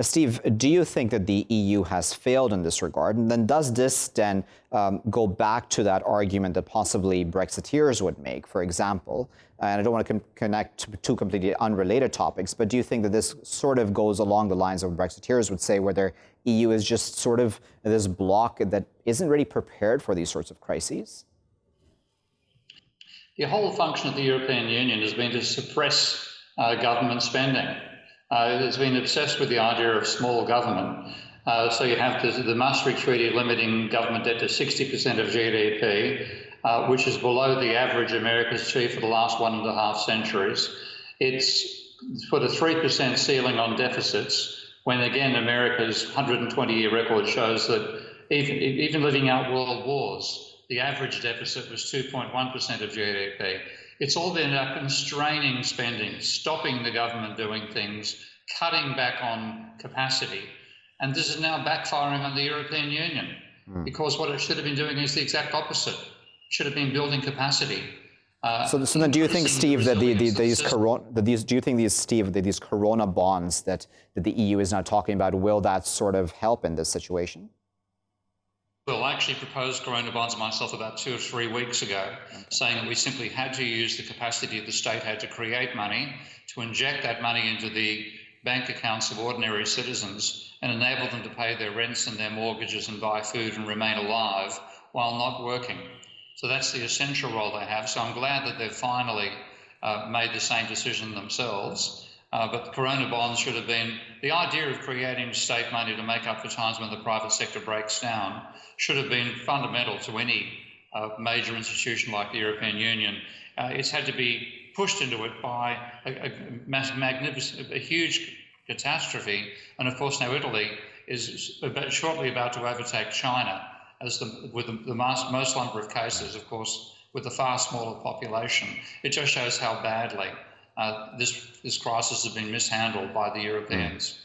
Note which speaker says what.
Speaker 1: Steve, do you think that the EU has failed in this regard? And then does this then go back to that argument that possibly Brexiteers would make, for example? And I don't want to connect two completely unrelated topics, but do you think that this sort of goes along the lines of what Brexiteers would say, where their EU is just sort of this bloc that isn't really prepared for these sorts of crises?
Speaker 2: The whole function of the European Union has been to suppress government spending. It's been obsessed with the idea of small government. So you have the Maastricht Treaty limiting government debt to 60% of GDP, which is below the average America's achieved for the last 1.5 centuries. It's put a 3% ceiling on deficits, when again America's 120-year record shows that even living out world wars, the average deficit was 2.1% of GDP. It's all been about constraining spending, stopping the government doing things, cutting back on capacity. And this is now backfiring on the European Union, because what it should have been doing is the exact opposite. It should have been building capacity.
Speaker 1: So then, do you think, Steve, that these Corona bonds that the EU is now talking about, will that sort of help in this situation?
Speaker 2: Well, I actually proposed Corona bonds myself about 2 or 3 weeks ago, saying that we simply had to use the capacity the state had to create money, to inject that money into the bank accounts of ordinary citizens and enable them to pay their rents and their mortgages and buy food and remain alive while not working. So that's the essential role they have. So I'm glad that they've finally made the same decision themselves. But the Corona bonds should have been, the idea of creating state money to make up for times when the private sector breaks down should have been fundamental to any major institution like the European Union. It's had to be pushed into it by a huge catastrophe. And of course now Italy is shortly about to overtake China with the most number of cases, of course, with a far smaller population. It just shows how badly this crisis has been mishandled by the Europeans.